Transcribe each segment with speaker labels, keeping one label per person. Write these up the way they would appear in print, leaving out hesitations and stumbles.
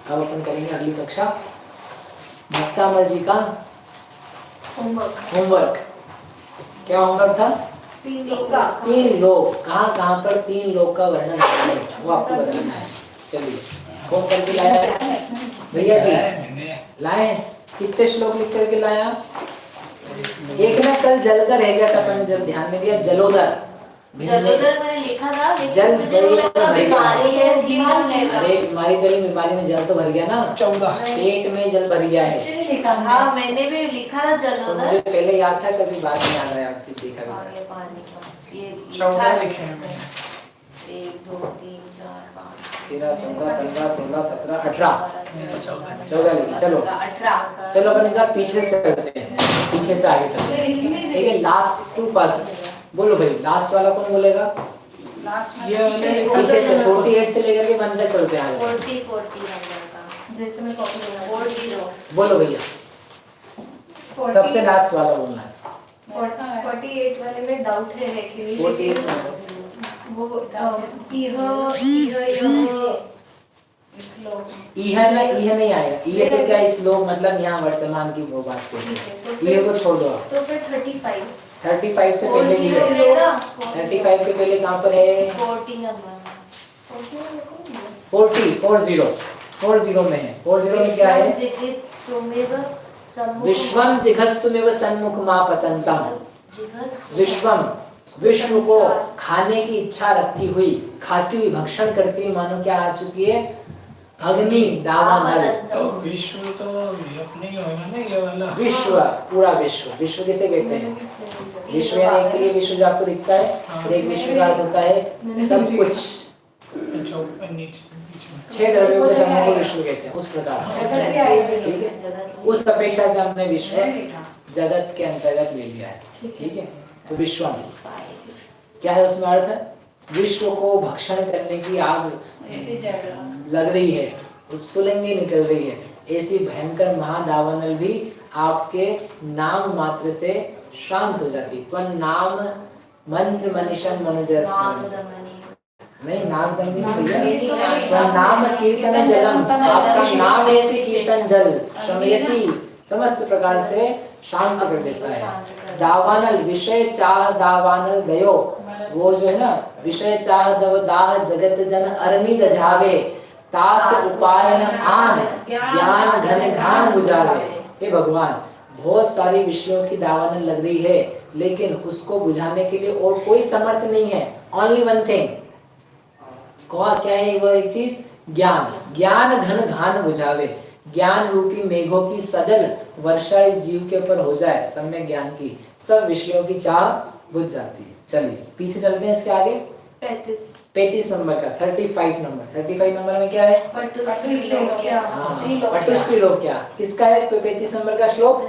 Speaker 1: अब अपन करेंगे अगली कक्षा भक्तामर जी का होमवर्क। क्या होमवर्क था? 3 लोक। कहाँ कहाँ पर 3 लोक का वर्णन करना है वो आपको बताना है। चलिए कौन करके लाया? भैया जी लाए। कितने श्लोक लिख करके लाया? एक ना कल जल का रह गया था, अपन जब ध्यान नहीं दिया। जलोदर मैंने लिखा था, जल बीमारी है इसलिए अरे बीमारी जल बीमारी में जल तो भर गया ना, 14 पेट में जल भर गया है।
Speaker 2: हाँ मैंने भी लिखा था जलोदर,
Speaker 1: तो मुझे पहले याद था, कभी बाद में याद आया फिर देखा गया।
Speaker 2: ये
Speaker 3: 14 लिखे हैं।
Speaker 2: 1 2 3 4 5
Speaker 1: 13 14 15 16 17 18 14 लिखे। चलो
Speaker 2: 18।
Speaker 1: चलो अपन इस बार पीछे से चलते हैं, पीछे से आगे चलते हैं। ठीक है, लास्ट टू फर्स्ट बोलो भाई। लास्ट वाला कौन बोलेगा?
Speaker 3: ये
Speaker 1: पीछे से 48 से लेकर के 15 चलते हैं आगे।
Speaker 2: 40 जैसे मैं कॉपी बना 40
Speaker 1: बोलो भैया, सबसे लास्ट वाला बोलना है।
Speaker 2: 48 वाले में डाउट है कि
Speaker 1: 48
Speaker 2: वो
Speaker 1: इह ना, इह नहीं आएगा। इह तो क्या श्लोक मतलब यहाँ वर्तमान की वो बात को, इह को छोड़ दो।
Speaker 2: तो फिर
Speaker 1: 35 से पहले की है। 35 के पहले कहाँ पर है?
Speaker 2: 40 नंबर
Speaker 1: 40 में है। 40 में क्या है? विश्वम जिघस्सुमेव सन्मुखमापतंतम। विश्वम विश्व को खाने की इच्छा रखती हुई, खाती हुई, भक्षण करती हुई मानो क्या आ चुकी है? अग्नि दावानल।
Speaker 3: तो विश्व तो अपने ही होगा ना ये वाला।
Speaker 1: विश्व पूरा विश्व। विश्व किसे कहते हैं? विश्व यानी एक के लिए विश्व जो आपको दिखता है, और एक विश्व का अर्थ होता है सब कुछ। 6 द्रव्यों के समूह को विश्व कहते हैं। उस प्रकार से ठीक है, उस अपेक्षा से हमने विश्व जगत के अंतर्गत ले लिया है। ठीक है, तो विश्वम क्या है? उसमें अर्थ है विश्व को भक्षण करने की आग लग रही है, उत्स्फुलिंगी निकल रही है। ऐसी भयंकर महादावानल भी आपके नाम मात्र से शांत हो जाती। नाम मंत्र मनीषम मनुजस नहीं, नाम दमनी नहीं भैया। नाम कीर्तन जलम, आपका नाम एक कीर्तन जल शमयति, समस्त प्रकार से शांत कर देता है। दावानल विषय चाह दावानल दयो, वो जो है ना, विषय चाह दव दाह जगत जन अरणी दझावे, तास उपाय न आन ज्ञान घन घान बुझावे। हे भगवान, बहुत सारी विषयों की दावानल लग रही है, लेकिन उसको बुझाने के लिए और कोई समर्थ नहीं है। ओनली वन थिंग, क्या है वो? एक चीज, ज्ञान। ज्ञान घन घान बुझावे, ज्ञान रूपी मेघों की सजल वर्षा इस जीव के ऊपर हो जाए, सम्यक ज्ञान की, सब विषयों की चाह बुझ जाती है। चलिए पीछे चलते हैं, इसके आगे 35 नंबर का 35 नंबर में क्या है? पटुस्त्री लोक क्या? किसका है 35 नंबर का श्लोक?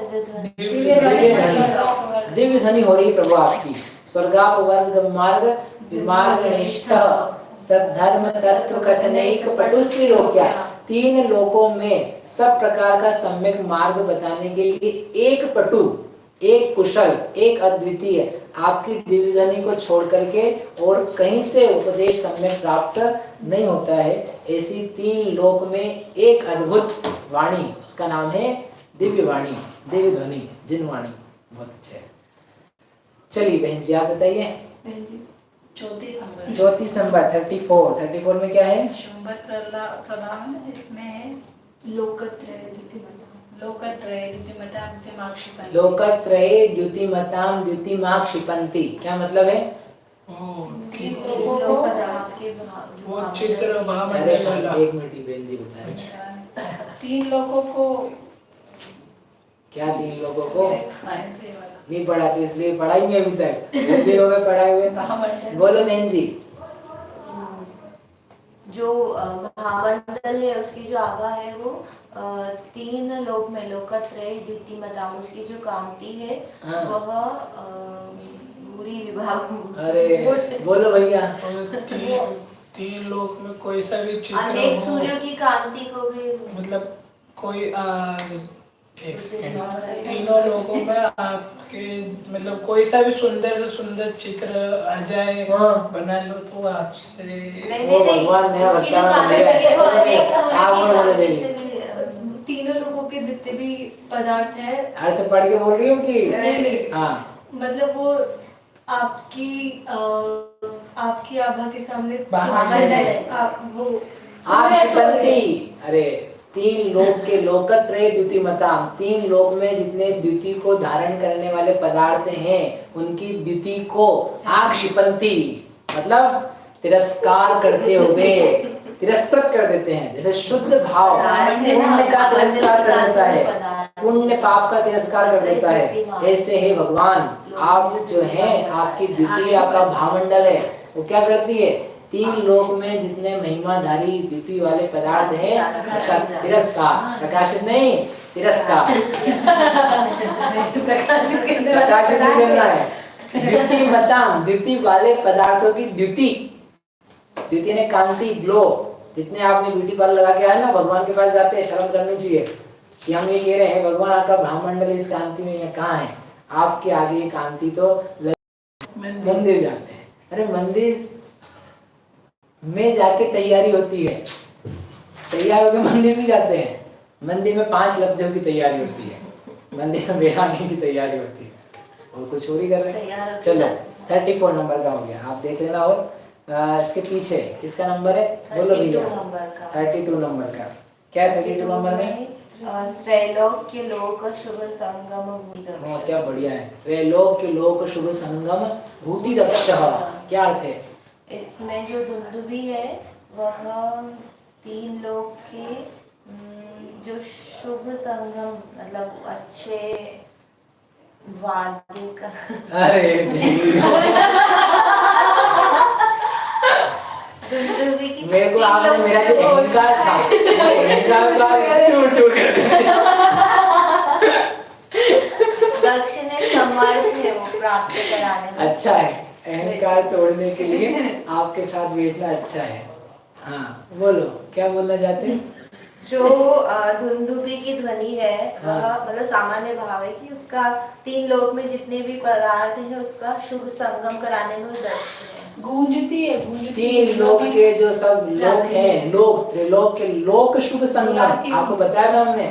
Speaker 1: दिव्य ध्वनि हो रही प्रभु आपकी। स्वर्गाप वर्ग मार्ग विमार्ग निष्ठ सद्धर्म तत्व कथनैक पटुस्त्री लोक क्या? 3 लोकों में सब प्रकार का सम्यक मार्ग बताने के लिए एक पटु, एक कुशल, एक अद्वितीय आपकी दिव्य ध्वनि को छोड़ करके और कहीं से उपदेश सम्यक प्राप्त नहीं होता है। ऐसी 3 लोक में एक अद्भुत वाणी, उसका नाम है दिव्य वाणी, दिव्य ध्वनि, जिन वाणी। बहुत अच्छा है। चलिए बहन जी आप बताइए। 34 नंबर 34 में क्या है?
Speaker 4: प्रधान इसमें है लोकत्रय
Speaker 1: द्युतिमताम द्युतिमाक क्षिपन्ति। क्या मतलब है?
Speaker 3: वो चित्र महामंडल वाला।
Speaker 1: एक मिनट बहन जी बताएं।
Speaker 4: 3 लोगों को
Speaker 1: क्या? 3 लोगों को नहीं पढ़ाते, इसलिए पढ़ाई नहीं अभी तक। 3 लोग पढ़ाए हुए। बोलो बहन जी।
Speaker 2: जो महामंडल है उसकी जो आभा है वो 3 लोक में लोकत्रय द्युतिमताम, उसकी जो कांति है वह पूरी विभाग।
Speaker 1: अरे बोलो भैया।
Speaker 3: 3 लोक में कोई सा भी चित्र
Speaker 2: अनेक सूर्यों की कांति को भी,
Speaker 3: मतलब कोई एक सेकंड। तीनों लोगों में आपके मतलब कोई सा भी सुंदर से सुंदर चित्र आ जाए बना लो तो आपसे
Speaker 1: वो भगवान ने
Speaker 2: उसकी जो
Speaker 1: बताया
Speaker 2: काव्य है वो अनेक सूर्य
Speaker 1: आप
Speaker 2: की
Speaker 1: बोलो
Speaker 2: काव्य
Speaker 1: देवी।
Speaker 2: से भी
Speaker 4: तीनों लोगों के जितने भी पदार्थ है,
Speaker 1: अर्थ पढ़ के बोल रही हो कि
Speaker 4: नहीं,
Speaker 1: हाँ
Speaker 4: मतलब वो आपकी आपकी आभा के सामने
Speaker 3: बाहर
Speaker 4: भाषण
Speaker 3: से
Speaker 4: है। वो
Speaker 1: आक्षिपंती। अरे तीन लोक के लोकत्रय द्युतिमताम, तीन लोक में जितने द्युति को धारण करने वाले पदार्थ हैं उनकी द्युति को आक्षिपंती मतलब तिरस्कार करते हुए तिरस्कृत कर देते हैं। जैसे शुद्ध भाव पुण्य का तिरस्कार कर देता है, पुण्य पाप का तिरस्कार कर देता है, ऐसे ही भगवान आप जो हैं आपकी द्वितीय आपका भावमंडल है वो क्या करती है, तीन लोक में जितने महिमाधारी द्वितीय वाले पदार्थ हैं उसका तिरस्कार, प्रकाशित नहीं तिरस्कार प्रकाशित नहीं करना है। द्वितीय बताम, द्वितीय वाले पदार्थों की द्युति, द्वितीय ने कांति ग्लो, जितने आपने ब्यूटी पार्लर लगा के आए ना भगवान के पास जाते हैं शर्म करनी चाहिए कि हम ये कह रहे हैं भगवान आपका भावमंडल इस कांति में कहाँ है, आपके आगे ये कांति तो मंदिर जाते हैं। अरे मंदिर में जाके तैयारी होती है, तैयार होकर मंदिर भी जाते हैं। मंदिर में 5 लब्धियों की तैयारी होती है, मंदिर में वैराग्य की तैयारी होती है और कुछ और ही कर रहे हैं। चलो 34 नंबर का हो गया, आप देख लेना। और इसके पीछे किसका नंबर है बोलो भैया? 32 नंबर का क्या है 32 नंबर में?
Speaker 2: त्रैलोक के लोक शुभ संगम भूति दक्ष।
Speaker 1: क्या बढ़िया है, त्रैलोक के लोक शुभ संगम भूति दक्ष। क्या अर्थ है
Speaker 2: इसमें? जो दुंदुभी है वह तीन लोक के जो शुभ संगम मतलब अच्छे वाद्य का
Speaker 1: अरे मेरे को आपने मेरा जो अहंकार था अहंकार का चूर कर दिया।
Speaker 2: दक्ष ने समर्थ है वो प्राप्त कराने में।
Speaker 1: अच्छा है, अहंकार तोड़ने के लिए आपके साथ बैठना अच्छा है। हाँ बोलो क्या बोलना चाहते हैं?
Speaker 2: जो धुंधुभी की ध्वनि है वह मतलब सामान्य भाव है कि उसका तीन लोक में जितने भी पदार्थ हैं उसका शुभ संगम कराने में दक्ष है।
Speaker 4: गूंजती है,
Speaker 1: तीन लोक के जो सब लोक हैं, लोक त्रिलोक के लोक शुभ संगम, आपको बताया था हमने,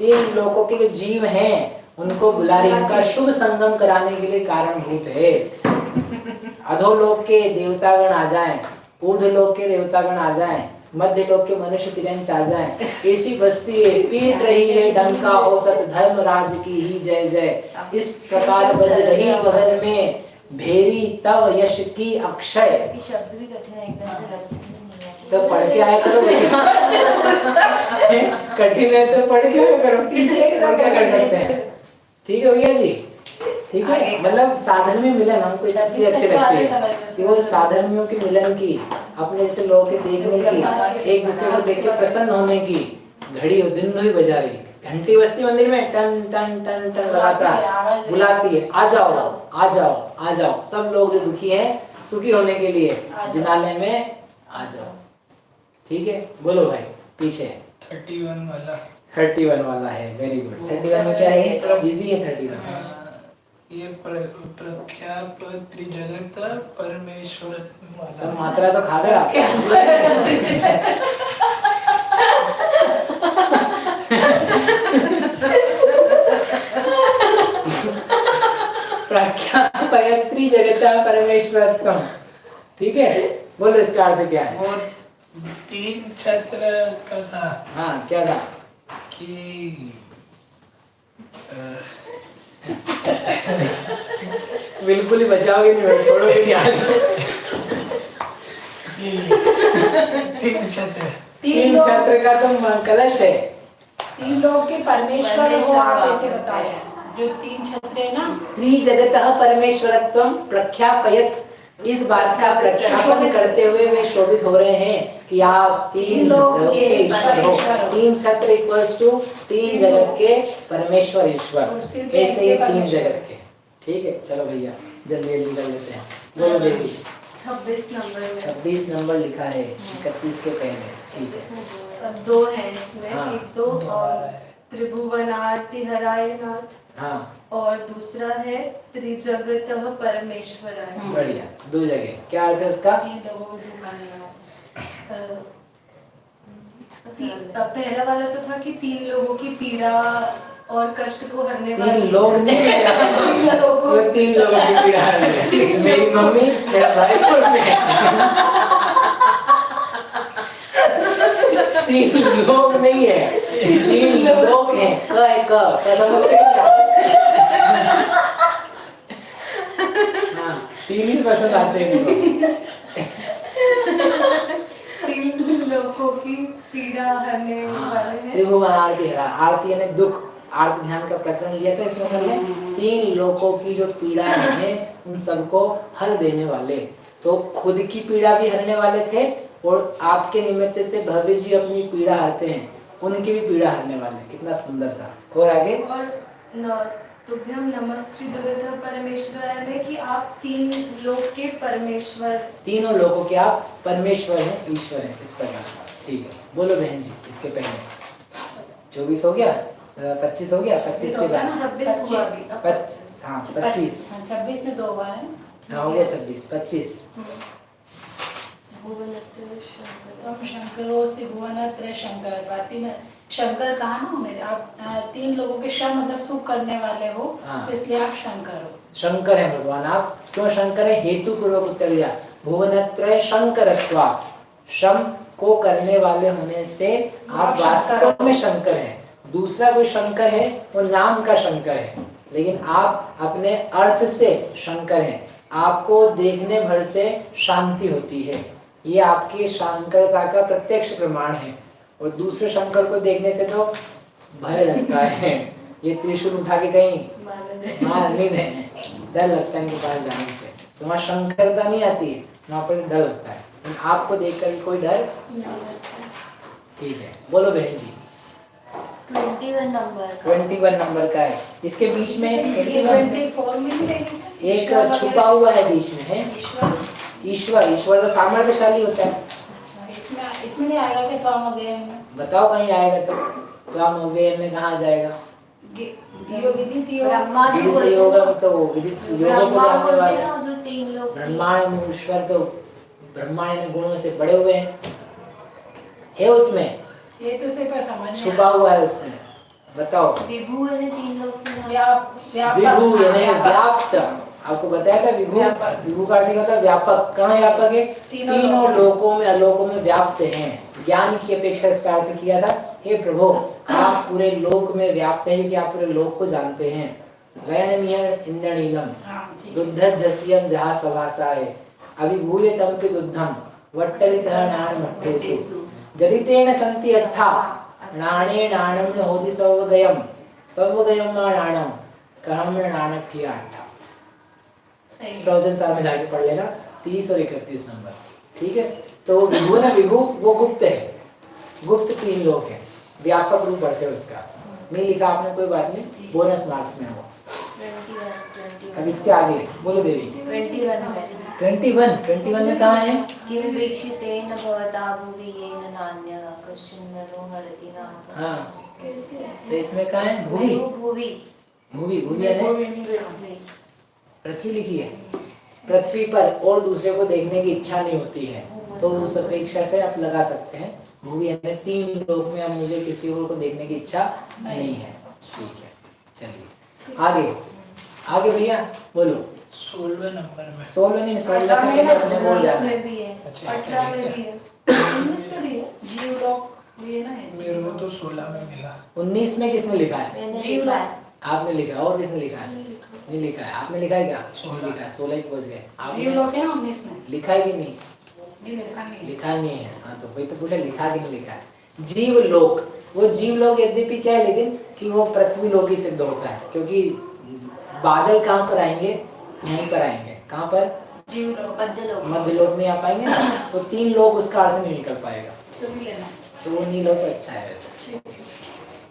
Speaker 1: तीन लोकों के जो जीव हैं उनको बुला रही, उनका शुभ संगम कराने के लिए कारणभूत है। अधोलोक के देवतागण आ जाएं, ऊर्ध्वलोक के देवतागण आ जाएं, मध्य लोक के मनुष्य तिरंच आ जाएं, ऐसी बस्ती है पीट रही है डंका हो सत धर्मराज की ही जय जय, इस प्रकार बज रही गगन में भेरी तव यश की अक्षय।
Speaker 2: इसकी शब्द भी कठिन है, एकदम से लगती नहीं है।
Speaker 1: तो पढ़ के आया करो भैया। कठिन है तो पढ़ के आया करो, पीछे क्या कर सकते हैं। ठीक है भैया जी, ठीक है। मतलब साधन में मिलन हमको इसलिए अच्छे लगते हैं कि वो साधर्मियों के मिलन की, अपने जैसे लोगों के देखने की, एक दूसरे को देख के प्रसन्न होने की घड़ी हो, दिन भी बजा रही, घंटी बजती मंदिर में टन टन टन टन लगाता है, बुलाती है आ जाओ आ जाओ आ जाओ, सब लोग जो दुखी हैं सुखी होने के लिए जिनालय में आ जाओ। ठीक है बोलो भाई पीछे 31 वाला है, वेरी गुड। 31 में क्या है? इजी है 31।
Speaker 3: ये प्रख्यात त्रिजगत परमेश्वर
Speaker 1: सब मात्रा तो खा गए आप। प्रख्यात त्रिजगत परमेश्वरत्वम, ठीक है बोलो इसका अर्थ क्या है?
Speaker 3: और 3 छत्र का था।
Speaker 1: हाँ क्या था?
Speaker 3: कि
Speaker 1: बिल्कुल ही बचाओगे नहीं भाई, छोड़ोगे नहीं आज। 3 छत्र का तो कलश है।
Speaker 4: 3 लोग के परमेश्वर हो आप ऐसे बताए, जो 3 छत्र है ना,
Speaker 1: त्रिजगतः परमेश्वरत्वम प्रख्यापयत, इस बात का प्रख्यापन करते हुए वे शोभित हो रहे हैं कि आप 3 लोग के ईश्वर हो। 3 छत्र इक्वल्स टू 3 जगत के परमेश्वर ईश्वर, ऐसे ही 3 जगत के। ठीक है चलो भैया जल्दी जल्दी कर लेते हैं। बोलो देवी
Speaker 2: 26 नंबर
Speaker 1: 26 नंबर लिखा है 31 के पहले। ठीक है
Speaker 2: 2 है इसमें,
Speaker 1: हाँ।
Speaker 2: 1 2 और त्रिभुवनार्ति हराय नाथ,
Speaker 1: हाँ
Speaker 2: और दूसरा है त्रिजगतः परमेश्वराय।
Speaker 1: बढ़िया, 2 जगह क्या अर्थ है उसका?
Speaker 2: पहला वाला तो था कि 3 लोगों की पीड़ा और कष्ट को हरने
Speaker 1: 3 लोग नहीं, 3 लोगों की पीड़ा है। मेरी मम्मी, मेरा भाई और मैं। 3 लोग नहीं है, 3 लोग हैं। क समझते हैं क्या? हाँ, 3 ही पसंद आते हैं मुझे।
Speaker 2: 3 लोगों की पीड़ा हरने वाले हैं।
Speaker 1: त्रिभुवन आरती है, आरती यानी दुख, आरती ध्यान का प्रकरण लिया था इसमें हमने। 3 लोगों की जो पीड़ा है उन सबको हर देने वाले, तो खुद की पीड़ा भी हरने वाले थे और आपके निमित्त से भव्य जी अपनी पीड़ा हरते हैं, उनकी भी पीड़ा हरने वाले। कितना सुंदर था। और आगे,
Speaker 2: और तुभ्यम नमस्ते जगत परमेश्वराय में कि आप 3 लोक के परमेश्वर,
Speaker 1: तीनों लोगों के आप परमेश्वर हैं, ईश्वर हैं, इस प्रकार। ठीक है, बोलो बहन जी। इसके पहले 24 हो गया, 25 हो गया, 25 के बाद
Speaker 2: 26 हुआ अभी।
Speaker 1: 25, हाँ 25,
Speaker 4: 26 में 2 बार है।
Speaker 1: हाँ हो गया 26, 25।
Speaker 4: तम शंकरो से भुवनत्रय शंकर। बाती में शंकर कहा ना मेरे, आप 3 लोगों के श्रम मतलब सुख करने वाले हो,
Speaker 1: हाँ।
Speaker 4: तो इसलिए आप शंकर हो।
Speaker 1: शंकर है भगवान आप। क्यों शंकर है? हेतु पूर्वक उत्तर दिया। भुवनत्रय शंकरत्वा, श्रम को करने वाले होने से आप वास्तव में शंकर हैं। दूसरा कोई शंकर है वो नाम का शंकर है, लेकिन आप अपने अर्थ से शंकर हैं। आपको देखने भर से शांति होती है, ये आपकी शंकरता का प्रत्यक्ष प्रमाण है। और दूसरे शंकर को देखने से तो भय लगता है, ये त्रिशूल उठा के कहीं मार नहीं दें, डर लगता है इनके पास जाने से। तो वहाँ शंकरता नहीं आती है, वहाँ पर डर लगता है। लेकिन आपको देखकर कोई डर ठीक है। बोलो बहन जी। 21 नंबर का है। इसके बीच में
Speaker 4: 24 में
Speaker 1: एक छुपा हुआ है बीच में, है ईश्वर। ईश्वर तो सामर्थ्यशाली होता है।
Speaker 4: इसमें नहीं आएगा कि त्वामव्यय में?
Speaker 1: बताओ कहीं आएगा तो। त्वामव्यय में कहाँ जाएगा?
Speaker 4: विदित
Speaker 1: योग, तो विदित योग को जानने वाले
Speaker 2: जो 3 लोग
Speaker 1: ब्रह्मांड में ईश्वर तो ब्रह्मांड गुणों से बड़े हुए हैं, है उसमें
Speaker 4: ये तो सिर्फ समझ
Speaker 1: छुपा हुआ है उसमें। बताओ।
Speaker 2: विभु है 3 लोग के
Speaker 1: विभु यानी व्याप्त। आपको बताया था विभु, विभु का अर्थ होता है व्यापक। कहाँ व्यापक है? तीनों लोकों में, अलोकों में व्याप्त हैं। ज्ञान की अपेक्षा इसका अर्थ किया था, हे प्रभु आप पूरे लोक में व्याप्त हैं, कि आप पूरे लोक को जानते हैं। रैणमीय इंद्रनीलम दुग्धजस्यम जहाँ सभासाय अभिभूय तमपि दुग्धम वट्टलितः नाणमट्ठेषु जरितेन सन्ति अट्ठा नाणे नाणम न होदि सर्वगयम मा नाणम कहम नाणक्य अट्ठा। प्रवचन सार में जाके पढ़ लेना 30 और 31 नंबर। ठीक है। तो विभु ना, विभु वो गुप्त है, गुप्त 3 लोग हैं, व्यापक रूप अर्थ है उसका। नहीं लिखा आपने, कोई बात नहीं, बोनस मार्क्स में वो।
Speaker 2: 21
Speaker 1: अब इसके आगे बोलो देवी। 21 में कहाँ है?
Speaker 2: किम वीक्षितेन भवता भुवि येन नान्यः कश्चिन् नरो हरति नाथ।
Speaker 1: हाँ, तो इसमें कहाँ है? भूवि।
Speaker 2: भुवि
Speaker 1: भूवि, भूवि यानी
Speaker 2: पृथ्वी।
Speaker 1: पृथ्वी लिखी है। पृथ्वी पर और दूसरे को देखने की इच्छा नहीं होती है, तो उस अपेक्षा से आप लगा सकते हैं भूवि यानी 3 लोक में अब मुझे किसी और को देखने की इच्छा नहीं है। ठीक है, चलिए आगे। आगे भैया बोलो।
Speaker 3: 16वें नंबर में।
Speaker 1: 16 नहीं, 16 से पहले अपने बोल जाना है।
Speaker 2: भी है,
Speaker 3: अच्छा,
Speaker 2: 18 में भी है, 19 में भी है।
Speaker 4: जीवलोक ये ना है।
Speaker 3: मेरे को तो 16 में मिला।
Speaker 1: 19 में किसने लिखा है?
Speaker 2: मैंने लिखा है।
Speaker 1: आपने लिखा है। और किसने लिखा है? नहीं लिखा है। आपने लिखा है क्या? 16 लिखा है। 16 ही पहुंच गए आपने।
Speaker 4: जीवलोक है ना 19 में।
Speaker 1: लिखा है कि नहीं?
Speaker 4: नहीं लिखा नहीं है।
Speaker 1: लिखा नहीं है। हाँ, तो वही तो पूछा, लिखा कि नहीं लिखा है। जीवलोक, वो जीवलोक यद्यपि क्या है, लेकिन कि वो पृथ्वी लोक ही सिद्ध होता है, क्योंकि बादल कहाँ पर आएंगे? यहीं पर आएंगे। कहाँ पर?
Speaker 2: जीवलोक,
Speaker 1: मध्य लोक में आ पाएंगे ना, तो 3 लोग उसका अर्थ नहीं निकल पाएगा,
Speaker 4: तो भी लेना।
Speaker 1: तो वो नहीं लो तो अच्छा है वैसे।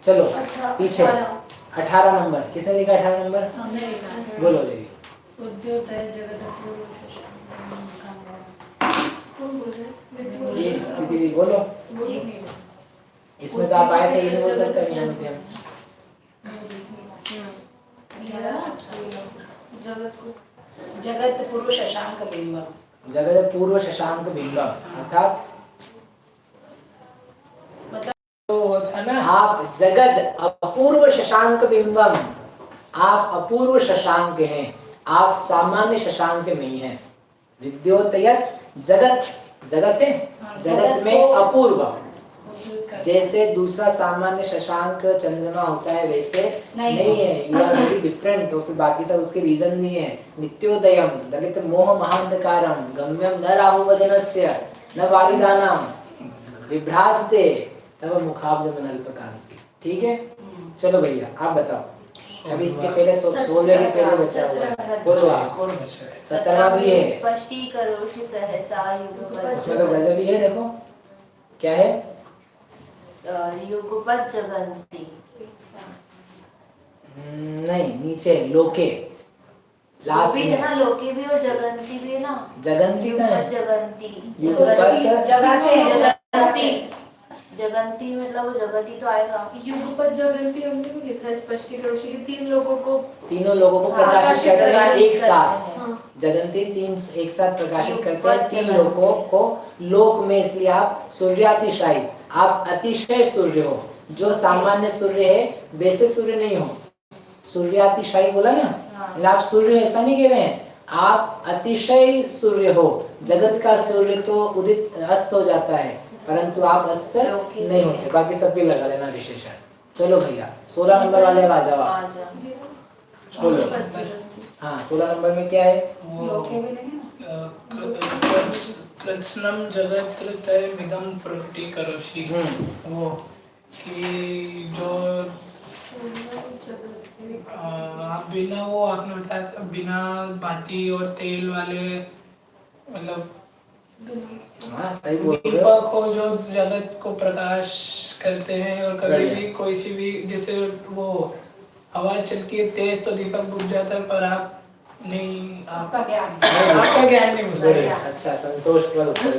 Speaker 1: चलो पीछे 18 नंबर किसने लिखा? 18 नंबर
Speaker 4: हमने लिखा है।
Speaker 1: बोलो देवी।
Speaker 4: उद्योतय जगतपुर
Speaker 2: कौन बोल रहे हैं?
Speaker 1: दीदी बोलो। इसमें तो आप आए थे, ये नहीं बोल सकते, यहाँ नहीं थे हम।
Speaker 2: जगत को
Speaker 4: जगत पूर्व शशांक बिंबम।
Speaker 1: जगत पूर्व शशांक बिंबम अर्थात
Speaker 3: वो था ना,
Speaker 1: आप जगत अपूर्व शशांक बिंबम, आप अपूर्व शशांक हैं, आप सामान्य शशांक नहीं हैं। विद्योतयत जगत, जगत है, जगत में अपूर्व, जैसे दूसरा सामान्य शशांक चंद्रमा होता है वैसे नहीं है। You are very different. तो फिर बाकी सब उसके रीजन दिए हैं। नित्योदयम दलित मोह महांधकारम गम्यम न राहुवदनस्य न वारिदानाम विभ्राजते तब मुखाब्जम अल्पकांति। ठीक है, चलो भैया आप बताओ। अभी इसके पहले 16 के पहले बचा हुआ है, बोलो आप। 17वां भी है,
Speaker 2: स्पष्टीकरोषि सहसा युगपत्।
Speaker 1: उसमें तो गजब ही है। देखो क्या है,
Speaker 2: युगपत् जगन्ति।
Speaker 1: नहीं नीचे लोके, लास्ट
Speaker 2: भी है ना, लोके भी और जगन्ति भी है ना।
Speaker 1: जगन्ति का है,
Speaker 2: जगन्ति
Speaker 1: युगपत्
Speaker 2: जगन्ति मतलब वो जगति तो आएगा।
Speaker 5: युगपत् जगन्ति हमने भी लिखा है स्पष्टीकरोषि कि तीनों लोगों को
Speaker 1: प्रकाशित करते हैं एक साथ।
Speaker 2: हाँ।
Speaker 1: जगन्ति तीन एक साथ प्रकाशित करते हैं तीन लोगों को लोक में। इसलिए आप सूर्यातिशायी, आप अतिशय सूर्य हो। जो सामान्य सूर्य है वैसे सूर्य नहीं हो। सूर्यातिशायी बोला ना, मतलब आप सूर्य ऐसा नहीं कह रहे हैं, आप अतिशय सूर्य हो। जगत का सूर्य तो उदित अस्त हो जाता है, परंतु आप अस्त नहीं होते। बाकी सब भी लगा लेना विशेषण। चलो भैया 16 नंबर वाले आ जाओ आप। बोलो हाँ, 16 नंबर में क्या है?
Speaker 3: कृत्स्नम जगत तयमिदं प्रकटीकरोषि। वो कि जो आप बिना, वो आपने बताया था बिना बाती और तेल वाले, मतलब दीपक हो जो जगत को प्रकाश करते हैं। और कभी भी कोई सी भी, जैसे वो हवा चलती है तेज तो दीपक बुझ जाता है, पर आप नहीं, आपका ज्ञान नहीं बुझ रहा।
Speaker 1: अच्छा, संतोषप्रद उत्तर।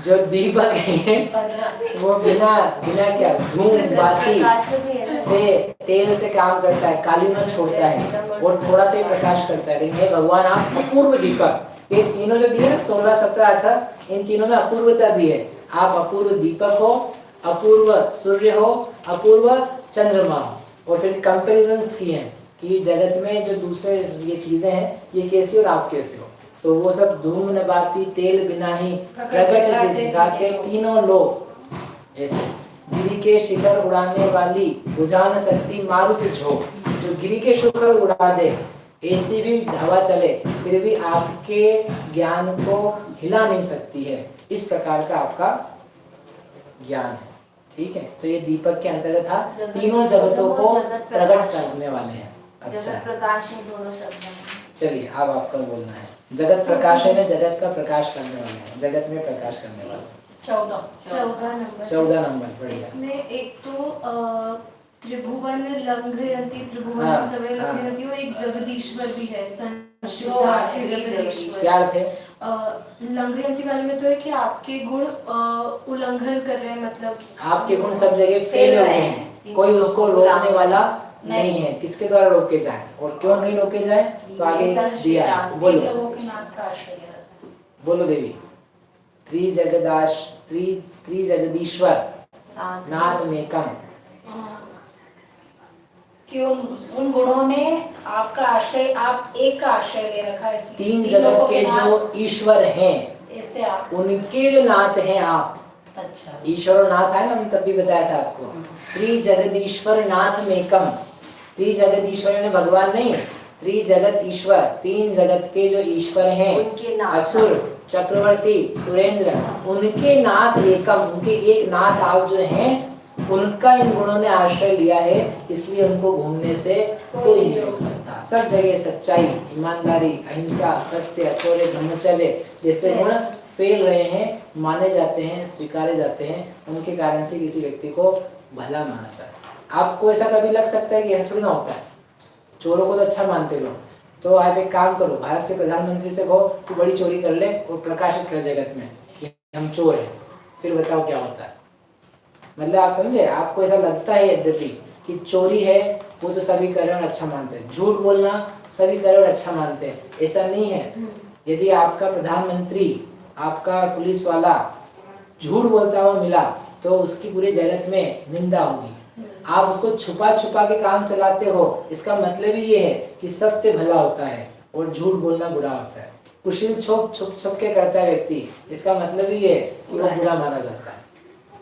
Speaker 1: जो दीपक है वो बिना क्या धूम बाती से तेल से काम करता है, काली न छोड़ता है और थोड़ा सा ही प्रकाश करता है। लेकिन भगवान आप अपूर्व दीपक, ये तीनों जो दिए ना 16, 17, 18, इन तीनों में अपूर्वता दी है। आप अपूर्व दीपक हो, अपूर्व सूर्य हो, अपूर्व चंद्रमा हो। और फिर कंपैरिजंस किए हैं कि जगत में जो दूसरे ये चीजें हैं ये कैसी और आप कैसे हो। तो वो सब धूम न बाती तेल बिना ही प्रकट दिखाते तीनों लोग। ऐसे गिरी के शिखर उड़ाने वाली बुझा न सकती मारुति झोंक। जो गिरी के शिखर उड़ा दे, ऐसी भी हवा चले फिर भी आपके ज्ञान को हिला नहीं सकती है। इस प्रकार का आपका ज्ञान है। ठीक है, तो ये दीपक के अंतर्गत था। तीनों जगतों को प्रकट करने वाले हैं। अच्छा,
Speaker 2: प्रकाश है दोनों शब्द।
Speaker 1: चलिए अब आपका बोलना है। जगत प्रकाश है ना, जगत का प्रकाश करने वाले हैं, जगत में प्रकाश करने वाले। 14 नंबर बढ़िया।
Speaker 5: इसमें एक तो त्रिभुवन लंघयन्ति, त्रिभुवन लंघयन्ति, और एक जगदीश्वर भी है, जगदीश्वर।
Speaker 1: क्या अर्थ है?
Speaker 5: लंघयन्ति वाले में तो है कि आपके गुण उल्लंघन कर रहे हैं, मतलब
Speaker 1: आपके गुण सब जगह फैले हुए हैं, कोई उसको रोकने वाला नहीं है। किसके द्वारा रोके जाए और क्यों नहीं रोके जाए, तो आगे दिया है। बोलो देवी। त्रिजगदीश्वर नाथ मेकम।
Speaker 4: क्यों उन गुणों में आपका आश्रय, आप एक का आश्रय ले रखा है।
Speaker 1: तीन जगत के जो ईश्वर हैं,
Speaker 4: ऐसे आप
Speaker 1: उनके जो नाथ हैं आप।
Speaker 4: अच्छा,
Speaker 1: ईश्वर और नाथ है ना, हम तब भी बताया था आपको। त्रिजगदीश्वर नाथ मेकम। त्रिजगदीश्वर ने भगवान नहीं, त्रिजगत ईश्वर, तीन जगत के जो ईश्वर हैं, असुर, चक्रवर्ती, सुरेंद्र, उनके नाथ एकम, उनके एक नाथ आप जो हैं, उनका इन गुणों ने आश्रय लिया है। इसलिए उनको घूमने से कोई नहीं रोक सकता। सब जगह सच्चाई, ईमानदारी, अहिंसा, सत्य, चौर्य, ब्रह्मचर्य जैसे गुण फैल रहे हैं, माने जाते हैं, स्वीकारे जाते हैं। उनके कारण से किसी व्यक्ति को भला माना जाता है। आपको ऐसा कभी लग सकता है कि ऐसा थोड़ी ना होता है, चोरों को तो अच्छा मानते लोग। तो आप एक काम करो, भारत के प्रधानमंत्री से कहो कि बड़ी चोरी कर ले और प्रकाशित कर जगत में कि हम चोर हैं, फिर बताओ क्या होता है। मतलब आप समझे, आपको ऐसा लगता है यद्यपि कि चोरी है वो तो सभी कर रहे हैं और अच्छा मानते हैं। झूठ बोलना सभी कर रहे हैं और अच्छा मानते हैं, ऐसा नहीं है। यदि आपका प्रधानमंत्री, आपका पुलिस वाला झूठ बोलता हुआ मिला तो उसकी पूरे जगत में निंदा होगी। आप उसको छुपा छुपा के काम चलाते हो, इसका मतलब ही ये है कि सत्य भला होता है और झूठ बोलना बुरा होता है। कुशील छुप छुप छुप के करता है व्यक्ति, इसका मतलब ही है कि वो बुरा माना जाता है।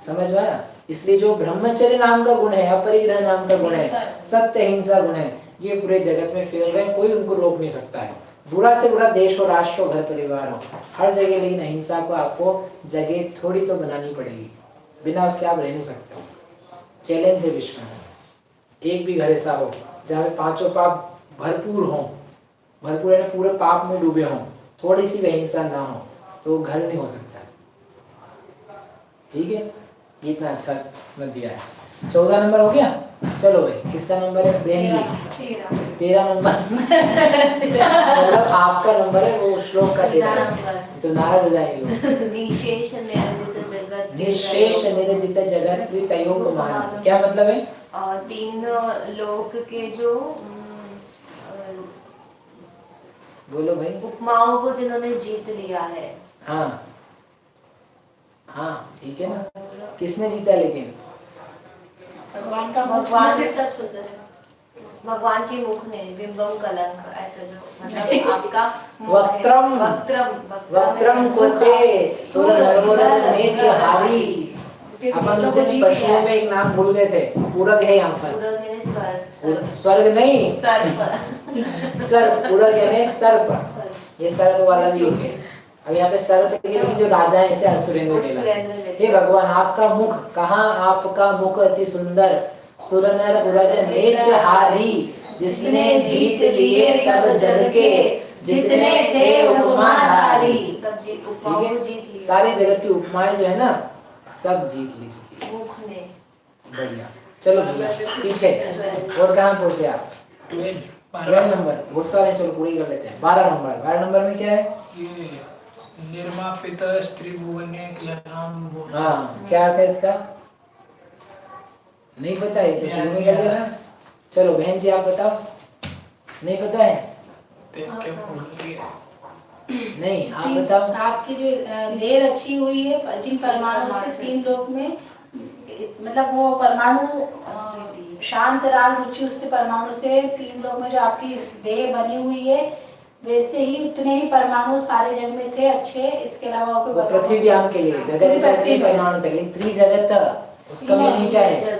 Speaker 1: समझ में आया? इसलिए जो ब्रह्मचर्य नाम का गुण है, अपरिग्रह नाम का गुण है, सत्य हिंसा गुण है, ये पूरे जगत में फैल रहे हैं, कोई उनको रोक नहीं सकता है। बुरा से बुरा देश हो, राष्ट्र हो, घर परिवार हो, हर जगह, लेकिन अहिंसा को आपको जगह थोड़ी तो बनानी पड़ेगी, बिना उसके आप रह नहीं सकते। चैलेंज है विश्व में। एक भी घर ऐसा हो जहाँ पे पांचों पाप भरपूर हों, भरपूर है ना, पूरे पाप में डूबे हों, थोड़ी सी भी अहिंसा ना हो, तो वो घर नहीं हो सकता। ठीक है, इतना अच्छा इसमें दिया है। 14 नंबर हो गया। चलो भाई, किसका नंबर है? बहन जी 13 नंबर मतलब आपका नंबर है, वो श्लोक का 13 तो नाराज हो जाएंगे लोग।
Speaker 2: निशेष निर्जित जगत,
Speaker 1: निशेष निर्जित जगत त्रितयोपमान, क्या मतलब है?
Speaker 2: 3 लोक के जो
Speaker 1: बोलो भाई।
Speaker 2: उपमाओं को जिन्होंने जीत लिया है।
Speaker 1: हाँ हाँ, ठीक है ना। किसने जीता? लेकिन
Speaker 4: भगवान का
Speaker 2: भगवान कितना सुंदर है, भगवान के मुख ने, बिंबम कलंक, ऐसा जो मतलब आपका
Speaker 1: वक्त्रम वक्त्रम कोते सुर नरवरन नेत्रहारी। अपन उसे पशुओं में एक नाम भूल गए थे, पूरक है यहाँ पर।
Speaker 2: पूरक यानी स्वर्ग,
Speaker 1: स्वर्ग नहीं,
Speaker 2: सर्प,
Speaker 1: सर्प। पूरक यानी सर्प, ये सर्प वाला भी है। अब यहाँ पे सर्प के लिए जो राजा है, इसे असुरेंद्र कहलाते। हे भगवान, आपका मुख, कहाँ आपका मुख अति सुंदर, सुर नर उरग नेत्रहारी, जिसने जीत लिए सब जग के, जितने थे उपमाधारी।
Speaker 2: सब जीत, उपमाओं को जीत लिया,
Speaker 1: सारी जगत की उपमाएं जो है ना, सब जीत ली
Speaker 2: मुख ने।
Speaker 1: बढ़िया। चलो भैया पीछे, और कहाँ पहुंचे आप? 12 नंबर, बहुत सारे, चलो पूरी कर लेते हैं। 12 नंबर, 12 नंबर में क्या है?
Speaker 3: ये निर्मापित त्रिभुवने क्लनाम भूत।
Speaker 1: हाँ, क्या अर्थ है इसका? नहीं पता है तो शुरू में कर देना। चलो बहन जी आप बताओ, नहीं पता है?
Speaker 3: देख के बोल रही है।
Speaker 1: नहीं, आप बताओ।
Speaker 4: आपकी जो देह रची हुई है, जिन परमाणु से 3 लोक में, मतलब वो परमाणु शांत राग रुचि, उससे परमाणु से 3 लोक में जो आपकी देह बनी हुई है, वैसे ही उतने ही परमाणु सारे जग में थे अच्छे। इसके अलावा कोई
Speaker 1: वो पृथ्वी व्याम के लिए जगत पृथ्वी परमाणु थे, लेकिन त्रिजगत उसका मीनिंग क्या है?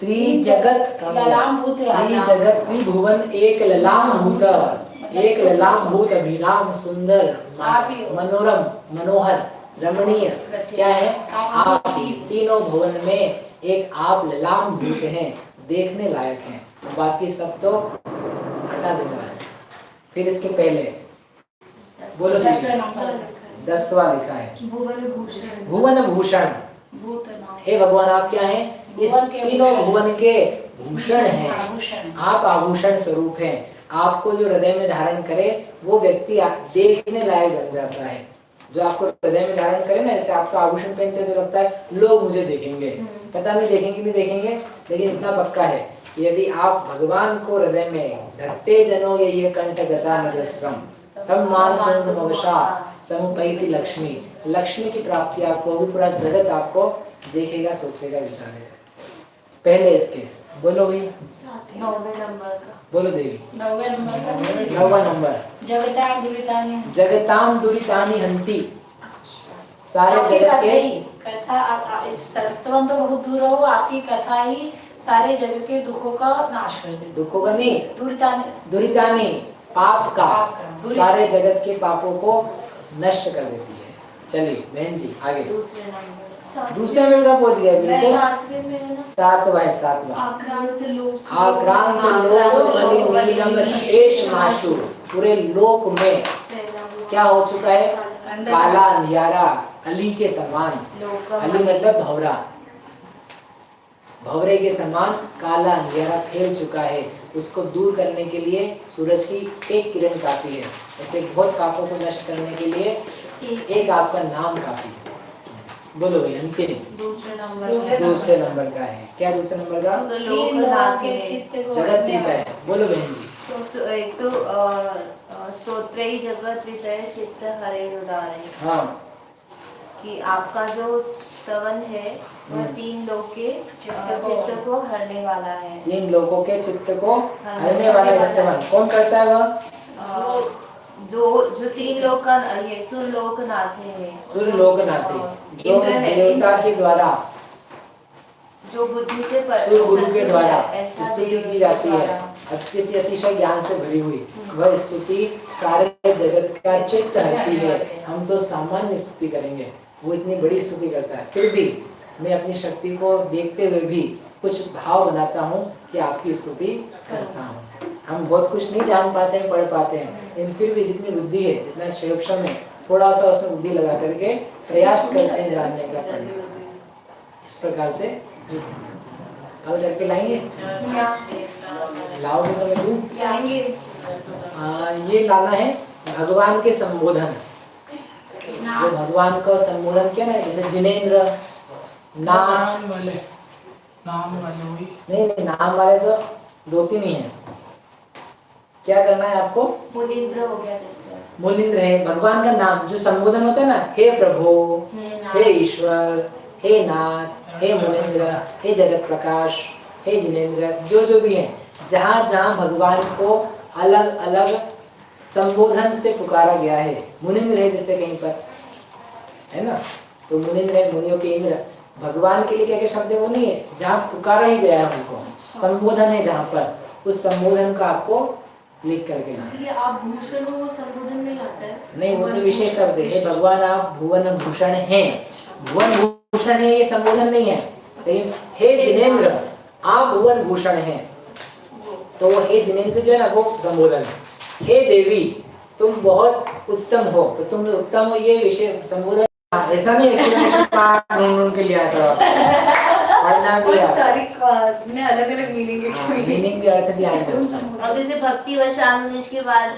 Speaker 1: त्रिजगत
Speaker 4: ललाम भूत,
Speaker 1: त्रिजगत, त्रिभुवन एक ललाम भूत, एक ललाम भूत, अभिराम सुंदर मनोरम मनोहर रमणीय, क्या है? आप ही। तीनों भुवन में एक आप ललाम भूत हैं, देखने लायक हैं, तो बाकी सब तो हटा देने वाले। फिर इसके पहले बोलो, 10वां लिखा है भुवन भूषण। हे भगवान, आप क्या हैं? इस तीनों भुवन के भूषण हैं, आप आभूषण स्वरूप हैं। आपको जो हृदय में धारण करे वो व्यक्ति देखने लायक बन जाता है। जो आपको हृदय में धारण करे ना, जैसे आप तो आभूषण पहनते तो लगता है लोग मुझे देखेंगे, पता नहीं देखेंगे नहीं देखेंगे, लेकिन इतना पक्का है कि यदि आप भगवान को हृदय में धत्ते जनो ये कंठ गता मजस्रम तब मान समुपैति लक्ष्मी, लक्ष्मी की प्राप्ति आपको, भी पूरा जगत आपको देखेगा, सोचेगा, विचारेगा। पहले इसके बोलो भाई
Speaker 2: 9वें नंबर का
Speaker 1: बोलो देवी। 9वां नंबर, जगताम दुरितानि हंति, सारे जगत के
Speaker 4: कथा। इस संस्करण तो बहुत दूर हो, आपकी कथा ही सारे जगत के दुखों का नाश कर देती।
Speaker 1: दुखों का नहीं,
Speaker 4: दुरितानि,
Speaker 1: दुरितानि पाप का, सारे जगत के पापों को नष्ट कर देती है। चलिए बहन जी आगे। दूसरे में का पहुंच गया, बिल्कुल 7वां है। 7वां आक्रांत लोक नीलम शेष माशु, पूरे लोक में क्या हो चुका है? काला अंधियारा अली के समान। अली मतलब भंवरा, भंवरे के समान काला अंधियारा फैल चुका है। उसको दूर करने के लिए सूरज की एक किरण काफी है। ऐसे बहुत पापों को नष्ट करने के लिए एक आपका नाम काफी है। बोलो भाई अंतिम दूसरे नंबर का है। क्या दूसरे नंबर का?
Speaker 4: तीन लोगों के चित्त को
Speaker 1: जगत
Speaker 4: हरने
Speaker 1: पिता है। बोलो बहन जी।
Speaker 2: तो एक तो स्तोत्रई जगत वितय चित्त हरे उदारे,
Speaker 1: हाँ
Speaker 2: कि आपका जो स्तवन है वह तीन लोग के चित्त को हरने वाला है।
Speaker 1: तीन लोगों के चित्त को हरने वाला स्तवन कौन करता है? वह
Speaker 2: जो तीन लोग का ये सुरलोकनाथ है।
Speaker 1: सुरलोकनाथी जो देवता के द्वारा,
Speaker 2: जो बुद्धि से
Speaker 1: सुर गुरु के द्वारा
Speaker 2: ऐसा
Speaker 1: स्तुति की जाती है, अतिशय ज्ञान से भरी हुई वह स्तुति सारे जगत का चित्त हरती है। हम तो सामान्य स्तुति करेंगे, वो इतनी बड़ी स्तुति करता है। फिर भी मैं अपनी शक्ति को देखते हुए भी कुछ भाव बनाता हूँ कि आपकी स्तुति करता हूँ। हम बहुत कुछ नहीं जान पाते हैं, पढ़ पाते हैं, लेकिन फिर भी जितनी बुद्धि है, जितना शिवक्षम है, थोड़ा सा उसमें बुद्धि लगा करके प्रयास करते हैं जानने का, पढ़ने। इस प्रकार से कल करके लाएंगे। लाओगे तो मैं दूं? ये लाना है भगवान के संबोधन। जो भगवान का संबोधन किया ना, जैसे जिनेंद्र, नाथ,
Speaker 3: नाम वाले वही।
Speaker 1: नहीं नाम वाले तो 2-3 ही है। क्या करना है आपको?
Speaker 2: मुनिंद्र हो गया जैसे।
Speaker 1: मुनिंद्र है भगवान का नाम, जो संबोधन होता है ना, हे प्रभु, हे ईश्वर, हे नाथ, हे मुनिंद्र, हे जगत प्रकाश, हे जिनेंद्र, जो भी है, जहाँ जहाँ भगवान को अलग अलग संबोधन से पुकारा गया है। मुनिंद्र है जैसे कहीं पर है ना, तो मुनिंद्र है, मुनियों के इंद्र। भगवान के लिए क्या क्या शब्द है वो नहीं है, जहाँ पुकारा ही गया है उनको, संबोधन है जहाँ पर, उस संबोधन का आपको लिख करके लाना।
Speaker 5: ये आप भूषण हो वो संबोधन नहीं आता है?
Speaker 1: नहीं, वो तो विशेष शब्द है। भगवान आप भुवन भूषण हैं, भुवन भूषण है, ये संबोधन नहीं है। लेकिन हे जिनेंद्र आप भुवन भूषण हैं, तो वो हे जिनेंद्र जो है ना, वो संबोधन है। हे देवी तुम बहुत उत्तम हो, तो तुम उत्तम हो, ये विषय संबोधन। ऐसा नहीं एक्सप्लेनेशन के लिए ऐसा पढ़ना भी है,
Speaker 5: सारी में अलग अलग
Speaker 1: मीनिंग भी अर्थ भी आएंगे।
Speaker 2: और जैसे भक्ति वशानुनिश के बाद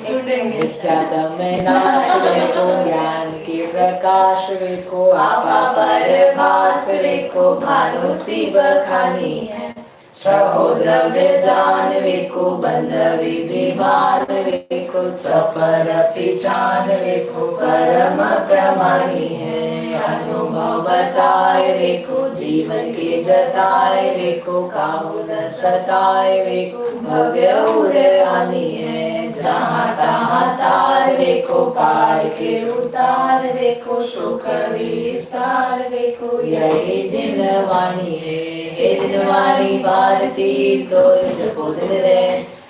Speaker 1: विख्यातम नाश वेको ज्ञान के प्रकाश वेको अपार भास वेको भानु सी बखानी है सहोद्रव्य जान वेको बंध विधि भान वेको सपर पिछान वेको परम प्रमाणी है अनुभव बताए वेको जीवन के जताए वेको काहू न सताए वेको भव्य उड़ानी है जहाँ तहाँ तार वेको पार के उतार वेको सुख विस्तार वेको यही जिन वाणी है हे जिनवाणी भारती तो जपो दिन रे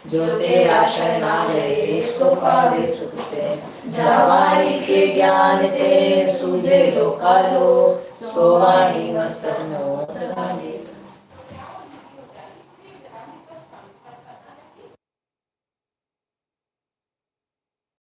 Speaker 1: जो तेरा शरणागत सो पावे सुख से जवाणी के ज्ञान ते सूझे लोकालो सो वाणी मस्तनो सदा